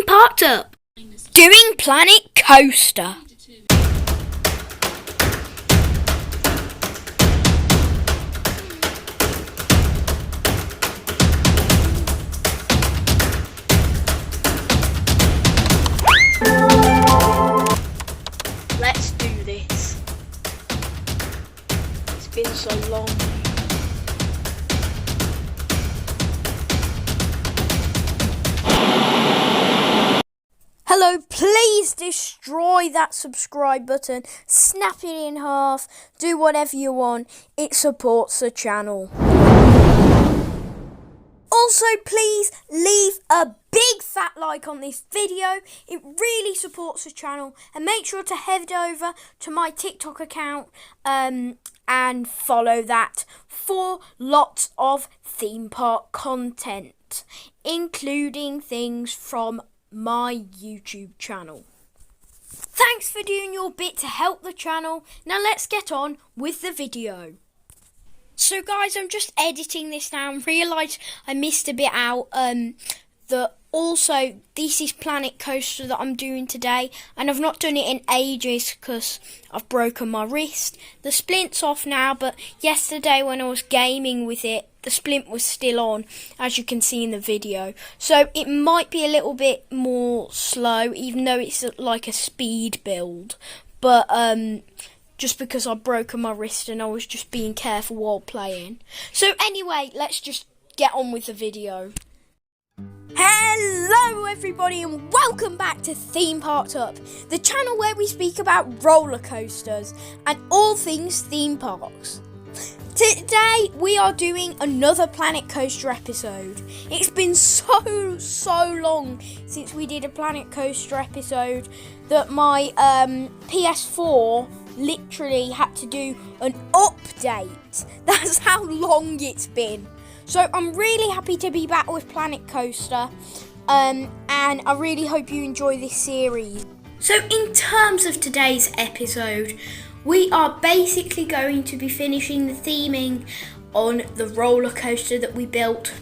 Parked Up, doing Planet Coaster. Let's do this. It's been so long. Hello, please destroy that subscribe button, snap it in half, do whatever you want, it supports the channel. Also, please leave a big fat like on this video, it really supports the channel, and make sure to head over to my TikTok account and follow that for lots of theme park content, including things from my YouTube channel. Thanks for doing your bit to help the channel. Now let's get on with the video. So guys, I'm just editing this now and realised I missed a bit out. Also, this is Planet Coaster that I'm doing today, and I've not done it in ages because I've broken my wrist. The splint's off now, but yesterday when I was gaming with it, the splint was still on, as you can see in the video. So it might be a little bit more slow, even though it's like a speed build. But just because I've broken my wrist and I was just being careful while playing. So anyway, let's just get on with the video. Hello everybody and welcome back to Theme Parked Up, the channel where we speak about roller coasters and all things theme parks. Today we are doing another Planet Coaster episode. It's been so long since we did a Planet Coaster episode that my PS4 literally had to do an update. That's how long it's been. So I'm really happy to be back with Planet Coaster, and I really hope you enjoy this series. So in terms of today's episode, we are basically going to be finishing the theming on the roller coaster that we built,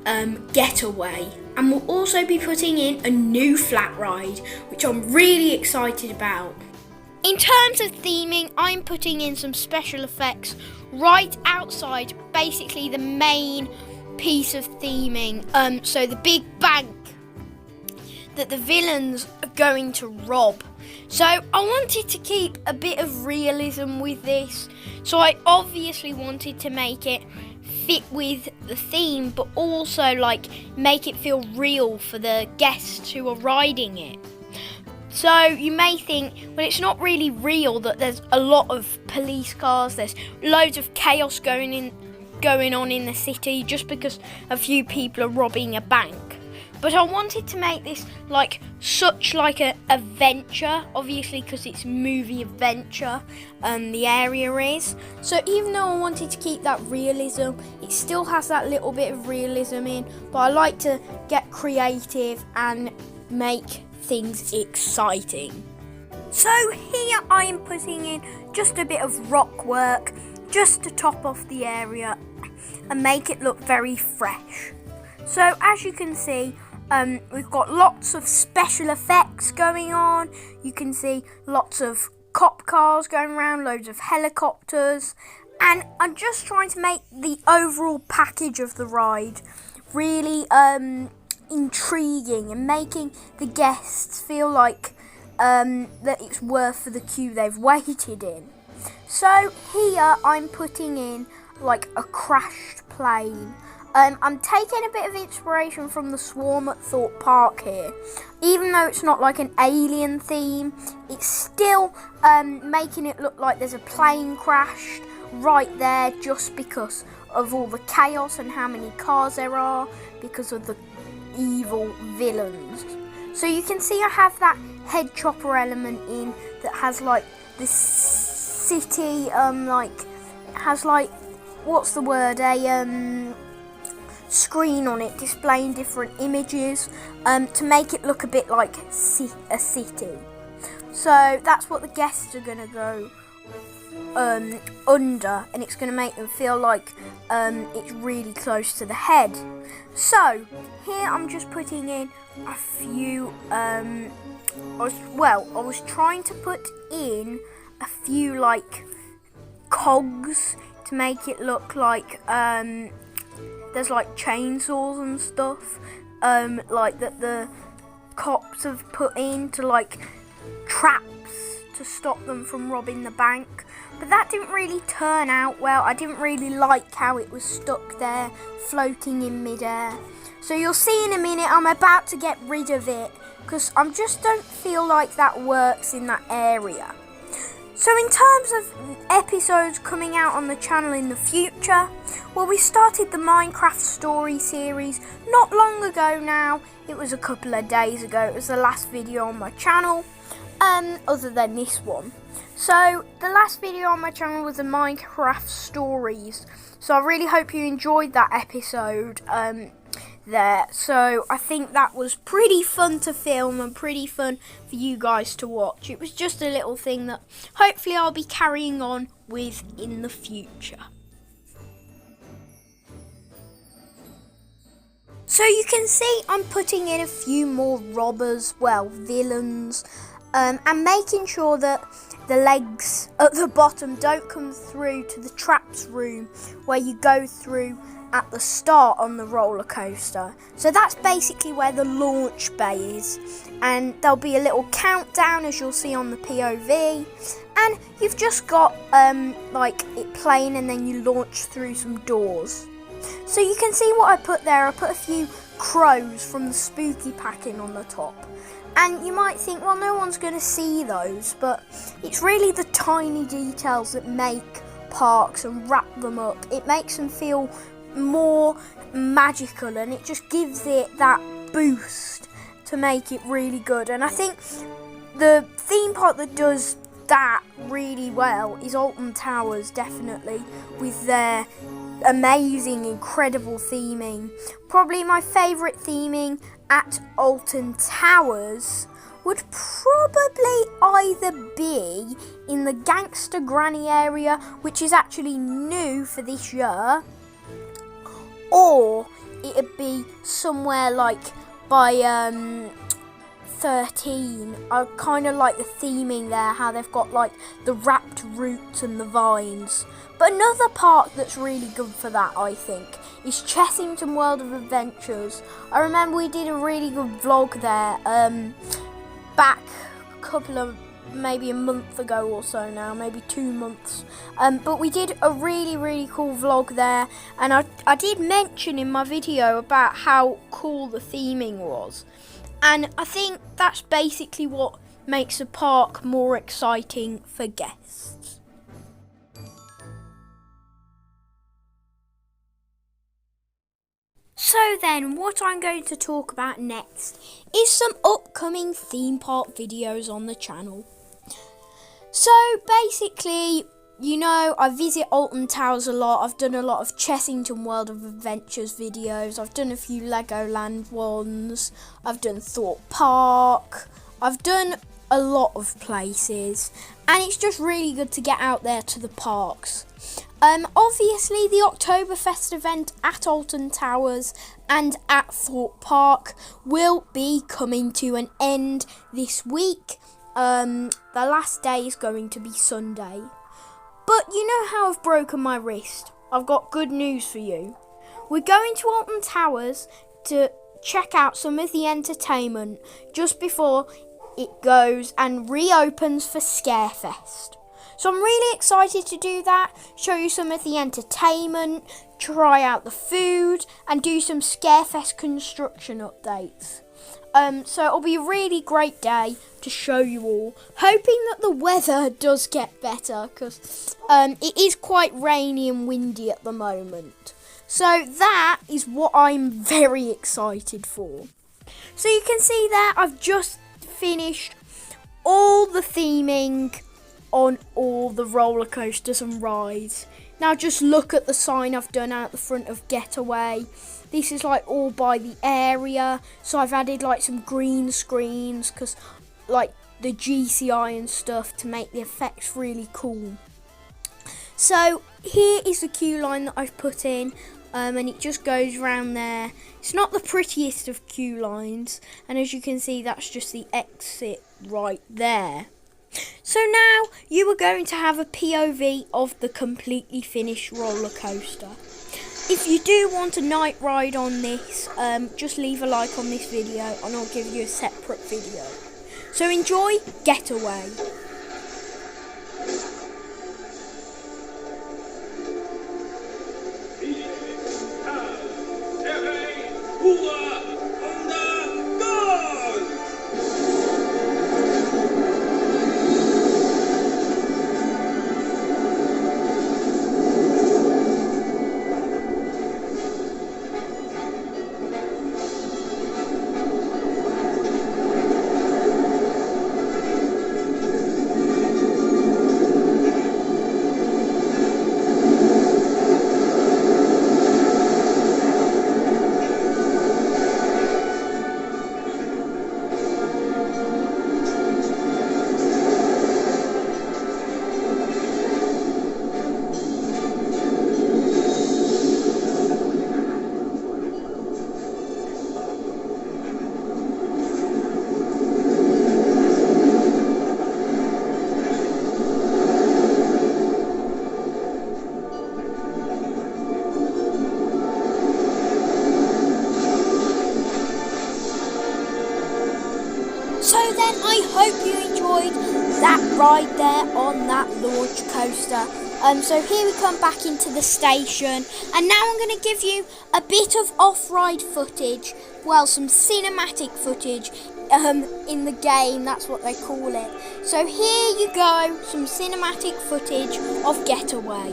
Getaway, and we'll also be putting in a new flat ride, which I'm really excited about. In terms of theming, I'm putting in some special effects right outside basically the main piece of theming, so the big bank that the villains are going to rob. So I wanted to keep a bit of realism with this, so I obviously wanted to make it fit with the theme, but also like make it feel real for the guests who are riding it. So you may think, well, it's not really real that there's a lot of police cars, there's loads of chaos going on in the city just because a few people are robbing a bank. But I wanted to make this like such like a adventure, obviously because it's movie adventure, the area is. So even though I wanted to keep that realism, it still has that little bit of realism in, but I like to get creative and make things exciting. So here I am putting in just a bit of rock work just to top off the area and make it look very fresh. So as you can see, we've got lots of special effects going on. You can see lots of cop cars going around, loads of helicopters, and I'm just trying to make the overall package of the ride really intriguing and making the guests feel like that it's worth for the queue they've waited in. So here I'm putting in like a crashed plane. I'm taking a bit of inspiration from the Swarm at Thorpe Park here. Even though it's not like an alien theme, it's still making it look like there's a plane crashed right there just because of all the chaos and how many cars there are because of the evil villains. So you can see I have that head chopper element in that has like this city, like has like, what's the word, a screen on it displaying different images to make it look a bit like a city. So that's what the guests are going to go under, and it's going to make them feel like it's really close to the head. So here I'm just putting in a few I was trying to put in a few like cogs to make it look like there's like chainsaws and stuff like that the cops have put in to like traps to stop them from robbing the bank. But that didn't really turn out well. I didn't really like how it was stuck there floating in midair. So you'll see in a minute I'm about to get rid of it because I just don't feel like that works in that area. So in terms of episodes coming out on the channel in the future, well, we started the Minecraft story series not long ago now. It was a couple of days ago. It was the last video on my channel, other than this one. So the last video on my channel was the Minecraft stories. So I really hope you enjoyed that episode there. So I think that was pretty fun to film and pretty fun for you guys to watch. It was just a little thing that hopefully I'll be carrying on with in the future. So you can see I'm putting in a few more robbers, well, villains, and making sure that the legs at the bottom don't come through to the traps room where you go through at the start on the roller coaster. So that's basically where the launch bay is, and there'll be a little countdown as you'll see on the POV, and you've just got like it playing and then you launch through some doors. So you can see what I put there. I put a few crows from the spooky packing on the top. And you might think, well, no one's going to see those, but it's really the tiny details that make parks and wrap them up. It makes them feel more magical, and it just gives it that boost to make it really good. And I think the theme park that does that really well is Alton Towers, definitely, with their amazing, incredible theming. Probably my favourite theming at Alton Towers would probably either be in the Gangster Granny area, which is actually new for this year, or it'd be somewhere like by 13. I kind of like the theming there, how they've got like the wrapped roots and the vines. But another park that's really good for that, I think, is Chessington World of Adventures. I remember we did a really good vlog there back a couple of, maybe a month ago or so now, maybe 2 months. But we did a really cool vlog there, and I did mention in my video about how cool the theming was. And I think that's basically what makes a park more exciting for guests. So then, what I'm going to talk about next is some upcoming theme park videos on the channel. So basically, you know, I visit Alton Towers a lot. I've done a lot of Chessington World of Adventures videos. I've done a few Legoland ones. I've done Thorpe Park. I've done a lot of places. And it's just really good to get out there to the parks. Obviously, the Oktoberfest event at Alton Towers and at Thorpe Park will be coming to an end this week. The last day is going to be Sunday. But you know how I've broken my wrist? I've got good news for you. We're going to Alton Towers to check out some of the entertainment just before it goes and reopens for Scarefest. So I'm really excited to do that, show you some of the entertainment, try out the food, and do some Scarefest construction updates. So it'll be a really great day to show you all, hoping that the weather does get better, because it is quite rainy and windy at the moment. So that is what I'm very excited for. So you can see there, I've just finished all the theming on all the roller coasters and rides. Now just look at the sign I've done out the front of Getaway. This is like all by the area, so I've added like some green screens, because like the GCI and stuff, to make the effects really cool. So here is the queue line that I've put in, and it just goes round there. It's not the prettiest of queue lines, and as you can see, that's just the exit right there. So now you are going to have a POV of the completely finished roller coaster. If you do want a night ride on this, just leave a like on this video and I'll give you a separate video. So enjoy Getaway. So then I hope you enjoyed that ride there on that launch coaster. So here we come back into the station, and now I'm going to give you a bit of off-ride footage, well, some cinematic footage in the game, that's what they call it. So here you go, some cinematic footage of Getaway.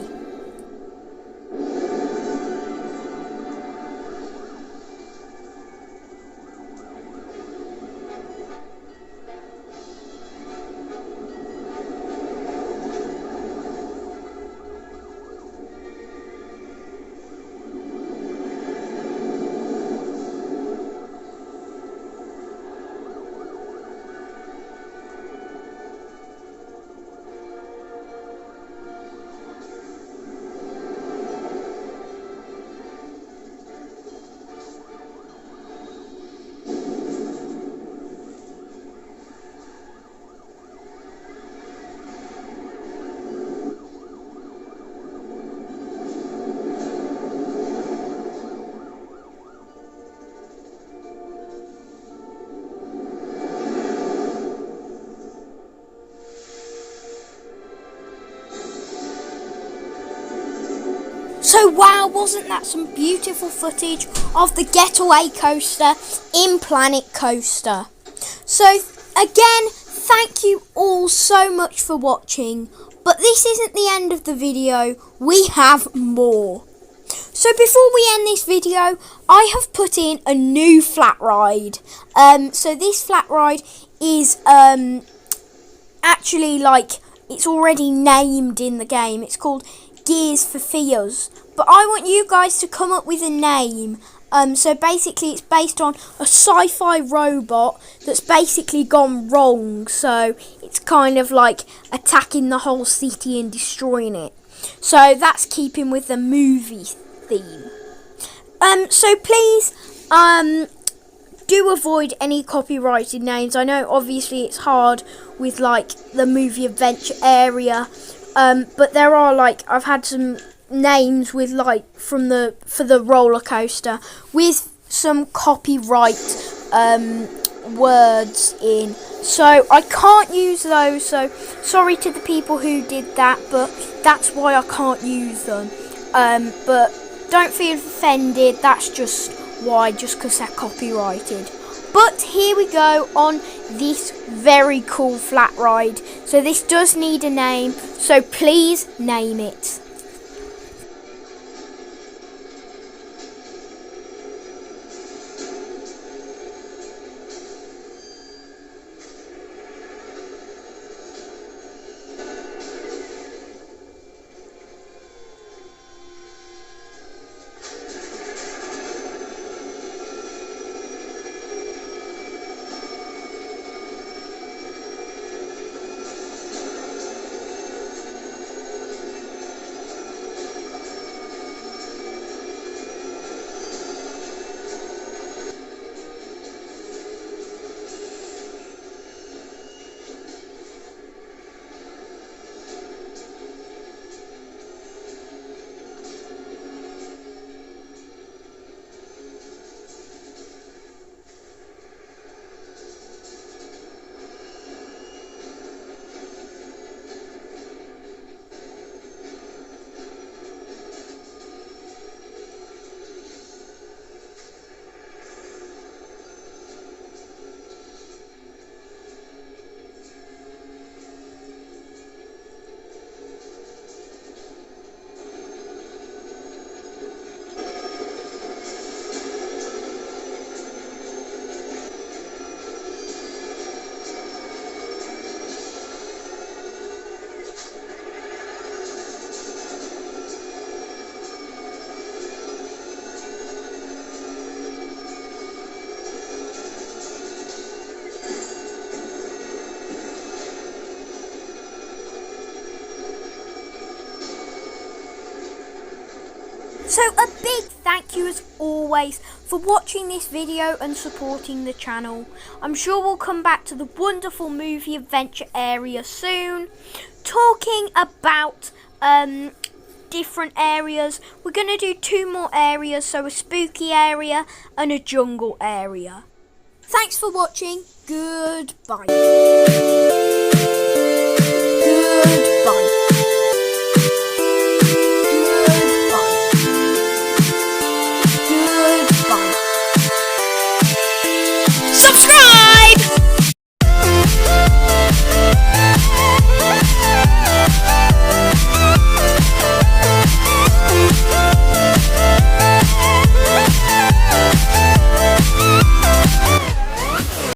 So wow, wasn't that some beautiful footage of the Getaway coaster in Planet Coaster? So again, thank you all so much for watching, but this isn't the end of the video, we have more. So before we end this video, I have put in a new flat ride. So this flat ride is actually it's already named in the game. It's called Gears for Fears. But I want you guys to come up with a name. So basically it's based on a sci-fi robot that's basically gone wrong. So it's kind of like attacking the whole city and destroying it. So that's keeping with the movie theme. So please do avoid any copyrighted names. I know obviously it's hard with the movie adventure area. But there are I've had some names with for the roller coaster with some copyright words in, so I can't use those. So sorry to the people who did that, but that's why I can't use them. But don't feel offended. That's just why, just because they're copyrighted. But here we go on this very cool flat ride. So this does need a name, so please name it. So a big thank you as always for watching this video and supporting the channel. I'm sure we'll come back to the wonderful movie adventure area soon, talking about different areas. We're going to do 2 more areas, so a spooky area and a jungle area. Thanks for watching. Goodbye. Goodbye.